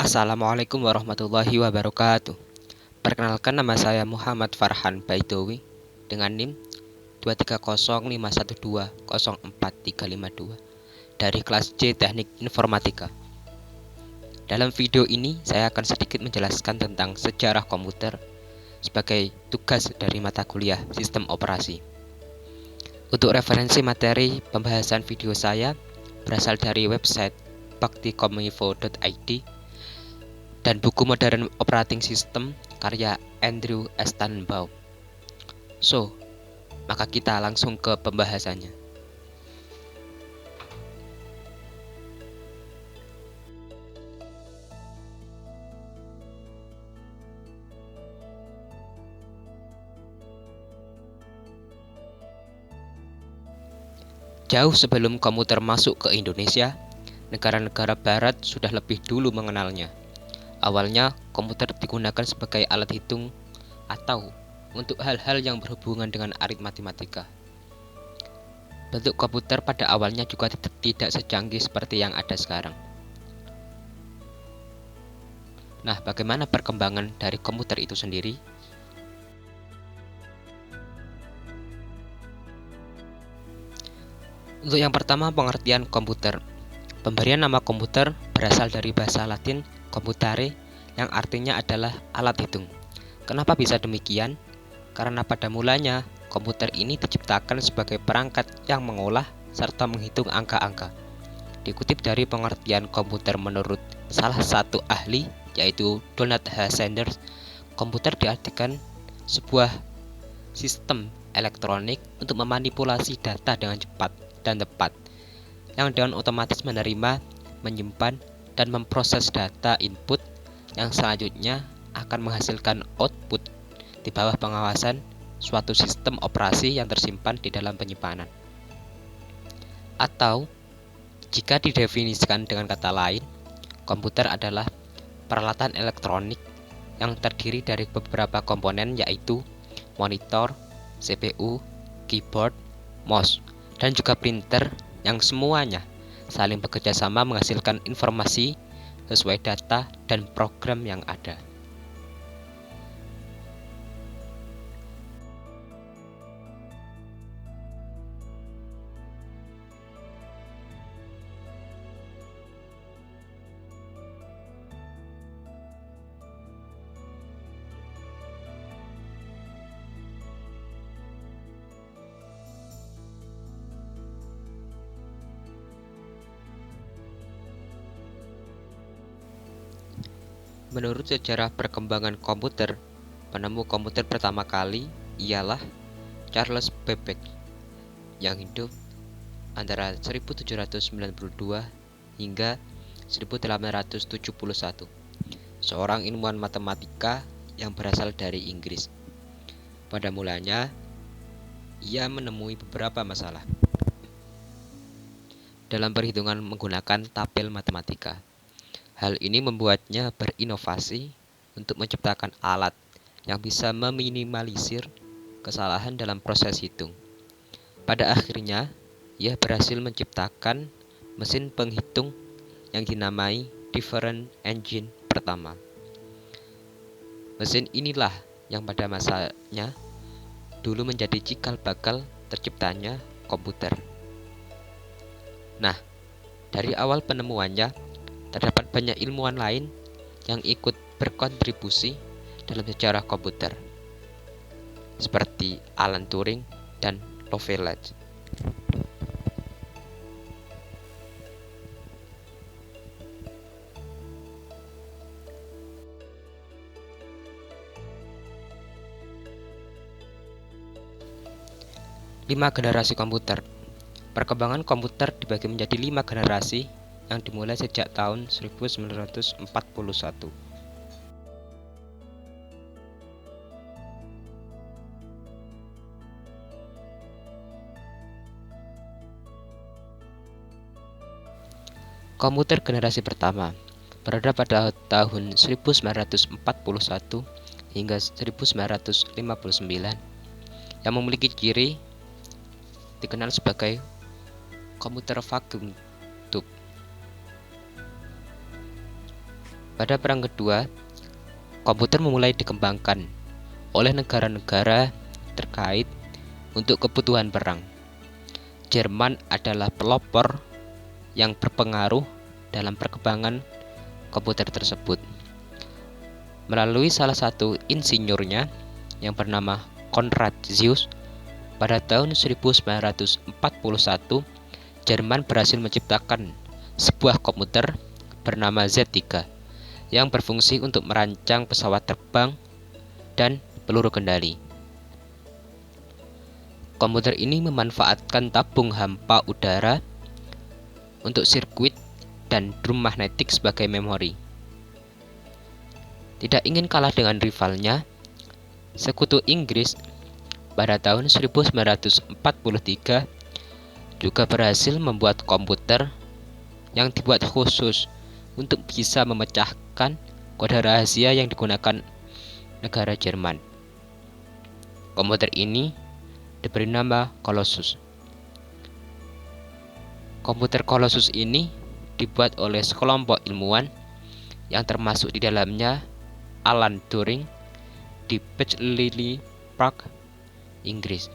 Assalamualaikum warahmatullahi wabarakatuh. Perkenalkan, nama saya Muhammad Farhan Baidowi dengan NIM 23051204352 dari kelas C Teknik Informatika. Dalam video ini saya akan sedikit menjelaskan tentang sejarah komputer sebagai tugas dari mata kuliah Sistem Operasi. Untuk referensi materi pembahasan video saya berasal dari website baktikominfo.id dan buku Modern Operating System karya Andrew S. Tannenbaum. Maka kita langsung ke pembahasannya. Jauh sebelum komputer masuk ke Indonesia, negara-negara barat sudah lebih dulu mengenalnya. Awalnya, komputer digunakan sebagai alat hitung atau untuk hal-hal yang berhubungan dengan aritmatika. Bentuk komputer pada awalnya juga tidak secanggih seperti yang ada sekarang. Nah, bagaimana perkembangan dari komputer itu sendiri? Untuk yang pertama, pengertian komputer. Pemberian nama komputer berasal dari bahasa Latin computare yang artinya adalah alat hitung. Kenapa bisa demikian? Karena pada mulanya komputer ini diciptakan sebagai perangkat yang mengolah serta menghitung angka-angka. Dikutip dari pengertian komputer menurut salah satu ahli, yaitu Donald H. Sanders, komputer diartikan sebuah sistem elektronik untuk memanipulasi data dengan cepat dan tepat, yang dengan otomatis menerima, menyimpan, dan memproses data input yang selanjutnya akan menghasilkan output di bawah pengawasan suatu sistem operasi yang tersimpan di dalam penyimpanan. Atau, jika didefinisikan dengan kata lain, komputer adalah peralatan elektronik yang terdiri dari beberapa komponen, yaitu monitor, CPU, keyboard, mouse, dan juga printer yang semuanya saling bekerja sama menghasilkan informasi sesuai data dan program yang ada. Menurut sejarah perkembangan komputer, penemu komputer pertama kali ialah Charles Babbage yang hidup antara 1792 hingga 1871, seorang ilmuwan matematika yang berasal dari Inggris. Pada mulanya, ia menemui beberapa masalah dalam perhitungan menggunakan tabel matematika. Hal ini membuatnya berinovasi untuk menciptakan alat yang bisa meminimalisir kesalahan dalam proses hitung. Pada akhirnya, ia berhasil menciptakan mesin penghitung yang dinamai difference engine pertama. Mesin inilah yang pada masanya dulu menjadi cikal bakal terciptanya komputer. Nah, dari awal penemuannya, terdapat banyak ilmuwan lain yang ikut berkontribusi dalam sejarah komputer, seperti Alan Turing dan Loveless. Lima generasi komputer. Perkembangan komputer dibagi menjadi 5 generasi yang dimulai sejak tahun 1941. Komputer generasi pertama berada pada tahun 1941 hingga 1959 yang memiliki ciri dikenal sebagai komputer vacuum tube. Pada Perang Kedua, komputer mulai dikembangkan oleh negara-negara terkait untuk kebutuhan perang. Jerman adalah pelopor yang berpengaruh dalam perkembangan komputer tersebut. Melalui salah satu insinyurnya yang bernama Konrad Zuse, pada tahun 1941, Jerman berhasil menciptakan sebuah komputer bernama Z3 yang berfungsi untuk merancang pesawat terbang dan peluru kendali. Komputer ini memanfaatkan tabung hampa udara untuk sirkuit dan drum magnetik sebagai memori. Tidak ingin kalah dengan rivalnya, sekutu Inggris pada tahun 1943 juga berhasil membuat komputer yang dibuat khusus untuk bisa memecahkan kode rahasia yang digunakan negara Jerman. Komputer ini diberi nama Colossus. Komputer Colossus ini dibuat oleh sekelompok ilmuwan yang termasuk di dalamnya Alan Turing di Bletchley Park, Inggris.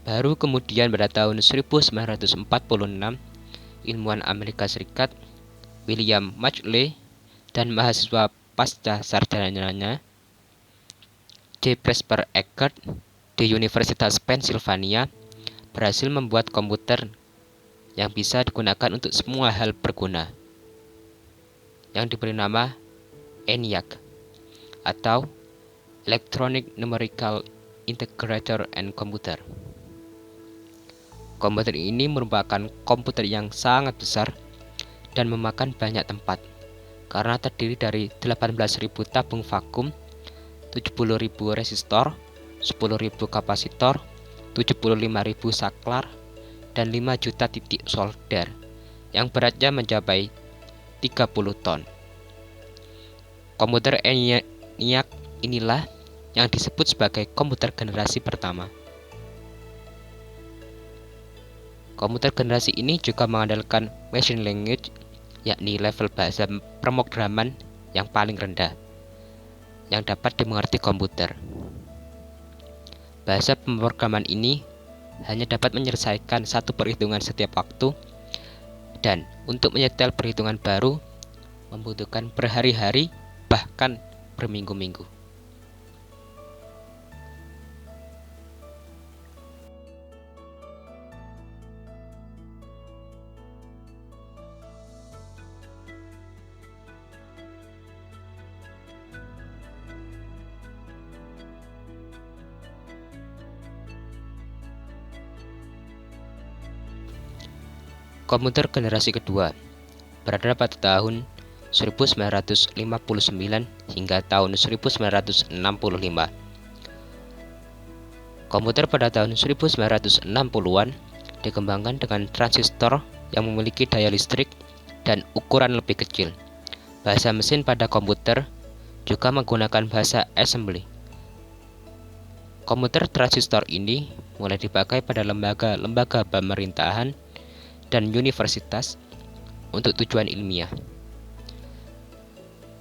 Baru kemudian pada tahun 1946, ilmuwan Amerika Serikat William Maxley dan mahasiswa pasca sarjananya J. Presper Eckert di Universitas Pennsylvania berhasil membuat komputer yang bisa digunakan untuk semua hal berguna, yang diberi nama ENIAC atau Electronic Numerical Integrator and Computer. Komputer ini merupakan komputer yang sangat besar dan memakan banyak tempat karena terdiri dari 18.000 tabung vakum, 70.000 resistor, 10.000 kapasitor, 75.000 saklar, dan 5 juta titik solder yang beratnya mencapai 30 ton. Komputer ENIAC inilah yang disebut sebagai komputer generasi pertama. Komputer generasi ini juga mengandalkan machine language, yakni level bahasa pemrograman yang paling rendah, yang dapat dimengerti komputer. Bahasa pemrograman ini hanya dapat menyelesaikan satu perhitungan setiap waktu, dan untuk menyetel perhitungan baru membutuhkan berhari-hari, bahkan berminggu-minggu. Komputer generasi kedua berada pada tahun 1959 hingga tahun 1965. Komputer pada tahun 1960-an dikembangkan dengan transistor yang memiliki daya listrik dan ukuran lebih kecil. Bahasa mesin pada komputer juga menggunakan bahasa assembly. Komputer transistor ini mulai dipakai pada lembaga-lembaga pemerintahan dan universitas untuk tujuan ilmiah.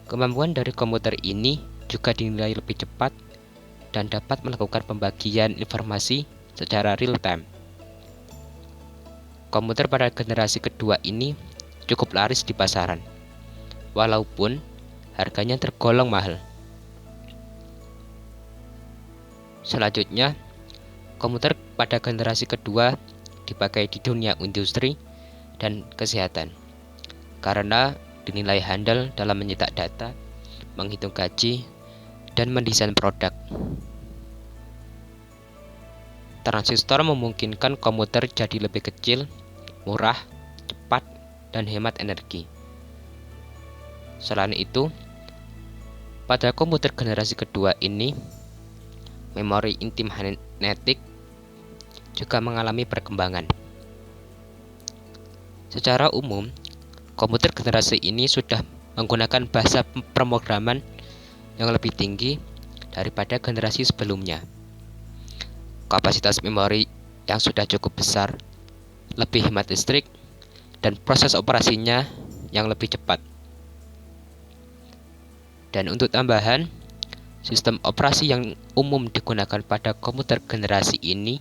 Kemampuan dari komputer ini juga dinilai lebih cepat dan dapat melakukan pembagian informasi secara real time. Komputer pada generasi kedua ini cukup laris di pasaran, walaupun harganya tergolong mahal. Selanjutnya, komputer pada generasi kedua dipakai di dunia industri dan kesehatan karena dinilai handal dalam mencetak data, menghitung gaji, dan mendesain produk. Transistor memungkinkan komputer jadi lebih kecil, murah, cepat, dan hemat energi. Selain itu, pada komputer generasi kedua ini, memori inti magnetik juga mengalami perkembangan. Secara umum, komputer generasi ini sudah menggunakan bahasa pemrograman yang lebih tinggi daripada generasi sebelumnya. Kapasitas memori yang sudah cukup besar, lebih hemat listrik, dan proses operasinya yang lebih cepat. Dan untuk tambahan, sistem operasi yang umum digunakan pada komputer generasi ini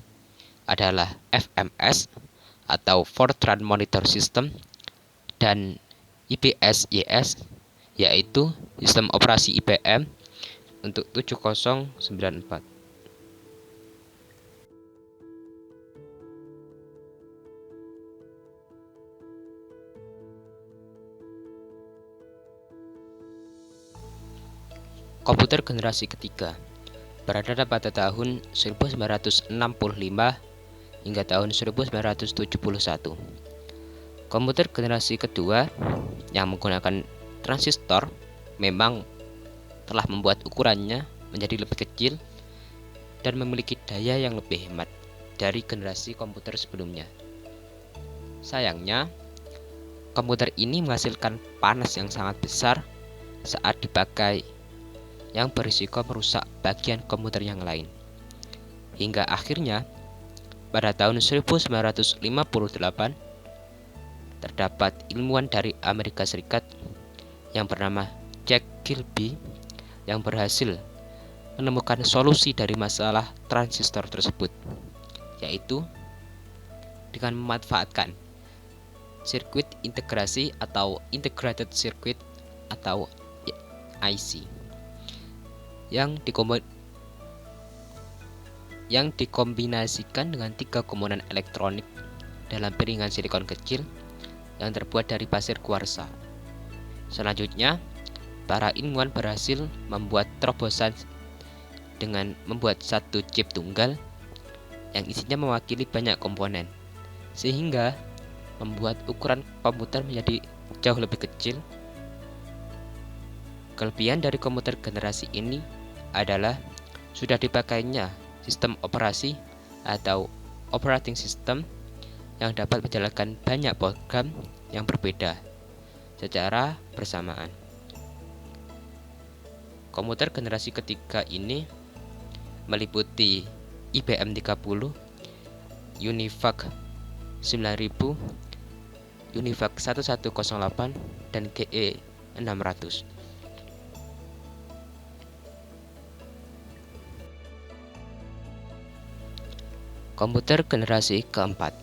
adalah FMS atau Fortran Monitor System dan IPS-YS, yaitu sistem operasi IBM untuk 7094. Komputer generasi ketiga berada pada tahun 1965 hingga tahun 1971. Komputer generasi kedua yang menggunakan transistor memang telah membuat ukurannya menjadi lebih kecil dan memiliki daya yang lebih hemat dari generasi komputer sebelumnya. Sayangnya, komputer ini menghasilkan panas yang sangat besar saat dipakai, yang berisiko merusak bagian komputer yang lain. Hingga akhirnya, pada tahun 1958, terdapat ilmuwan dari Amerika Serikat yang bernama Jack Kilby yang berhasil menemukan solusi dari masalah transistor tersebut, yaitu dengan memanfaatkan sirkuit integrasi atau integrated circuit atau IC yang dikombinasikan dengan 3 komponen elektronik dalam piringan silikon kecil yang terbuat dari pasir kuarsa. Selanjutnya, para ilmuwan berhasil membuat terobosan dengan membuat satu chip tunggal yang isinya mewakili banyak komponen, sehingga membuat ukuran komputer menjadi jauh lebih kecil. Kelebihan dari komputer generasi ini adalah sudah dipakainya sistem operasi atau operating system yang dapat menjalankan banyak program yang berbeda secara bersamaan. Komputer generasi ketiga ini meliputi IBM 30, UNIVAC 9000, UNIVAC 1108, dan GE 600. Komputer generasi keempat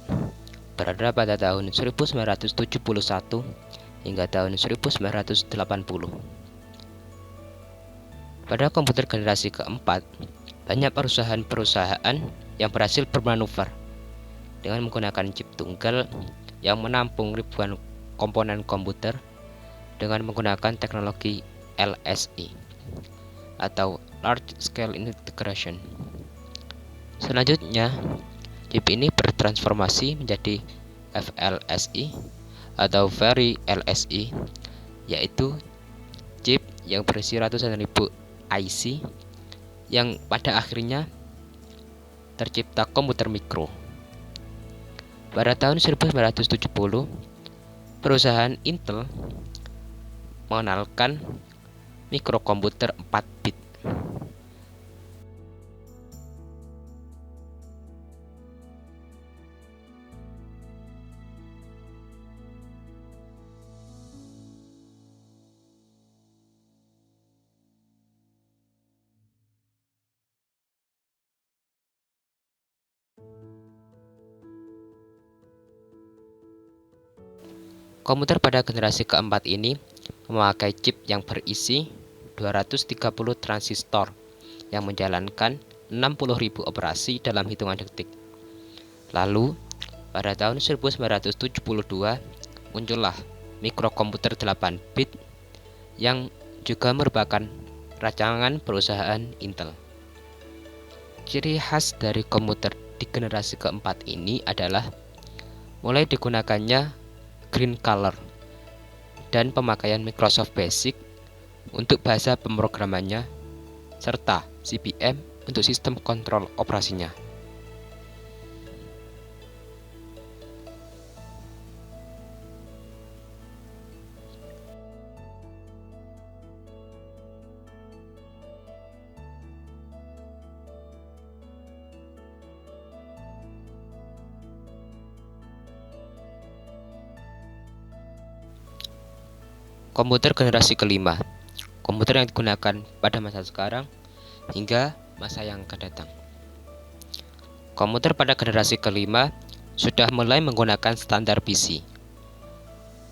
berada pada tahun 1971 hingga tahun 1980. Pada komputer generasi keempat, banyak perusahaan-perusahaan yang berhasil bermanuver dengan menggunakan chip tunggal yang menampung ribuan komponen komputer dengan menggunakan teknologi LSI atau Large Scale Integration. Selanjutnya, chip ini bertransformasi menjadi VLSI atau Very LSI, yaitu chip yang berisi ratusan ribu IC yang pada akhirnya tercipta komputer mikro. Pada tahun 1970, perusahaan Intel mengenalkan mikrokomputer 4 bit. Komputer pada generasi keempat ini memakai chip yang berisi 230 transistor yang menjalankan 60.000 operasi dalam hitungan detik. Lalu, pada tahun 1972 muncullah mikrokomputer 8 bit yang juga merupakan rancangan perusahaan Intel. Ciri khas dari komputer di generasi keempat ini adalah mulai digunakannya green color, dan pemakaian Microsoft Basic untuk bahasa pemrogramannya, serta CP/M untuk sistem kontrol operasinya. Komputer generasi kelima, komputer yang digunakan pada masa sekarang hingga masa yang akan datang. Komputer pada generasi kelima sudah mulai menggunakan standar PC.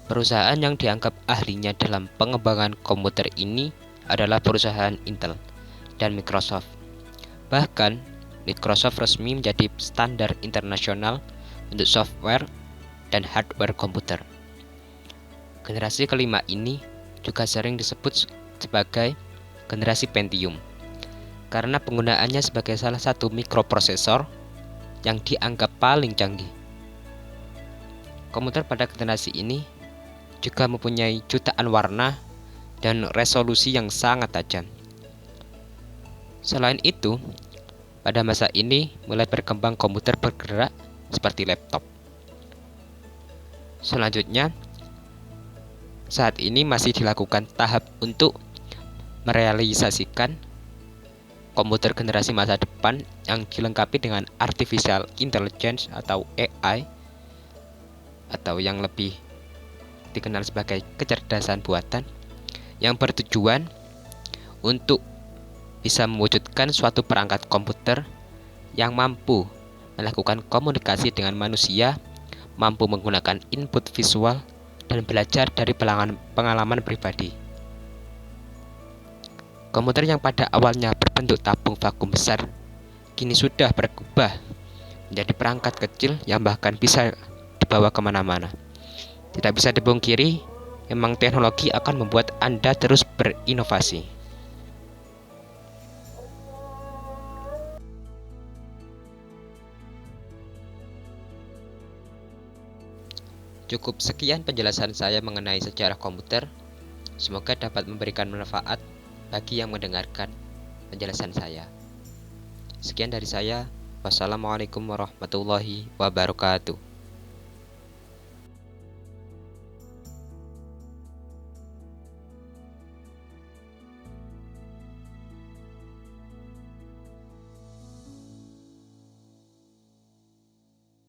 Perusahaan yang dianggap ahlinya dalam pengembangan komputer ini adalah perusahaan Intel dan Microsoft. Bahkan, Microsoft resmi menjadi standar internasional untuk software dan hardware komputer. Generasi kelima ini juga sering disebut sebagai generasi Pentium karena penggunaannya sebagai salah satu mikroprosesor yang dianggap paling canggih. Komputer pada generasi ini juga mempunyai jutaan warna dan resolusi yang sangat tajam. Selain itu, pada masa ini mulai berkembang komputer bergerak seperti laptop. Selanjutnya, saat ini masih dilakukan tahap untuk merealisasikan komputer generasi masa depan yang dilengkapi dengan artificial intelligence atau AI, atau yang lebih dikenal sebagai kecerdasan buatan, yang bertujuan untuk bisa mewujudkan suatu perangkat komputer yang mampu melakukan komunikasi dengan manusia, mampu menggunakan input visual, dan belajar dari pengalaman pribadi. Komputer yang pada awalnya berbentuk tabung vakum besar, kini sudah berubah menjadi perangkat kecil yang bahkan bisa dibawa kemana-mana. Tidak bisa dipungkiri, memang teknologi akan membuat Anda terus berinovasi. Cukup sekian penjelasan saya mengenai sejarah komputer. Semoga dapat memberikan manfaat bagi yang mendengarkan penjelasan saya. Sekian dari saya. Wassalamualaikum warahmatullahi wabarakatuh.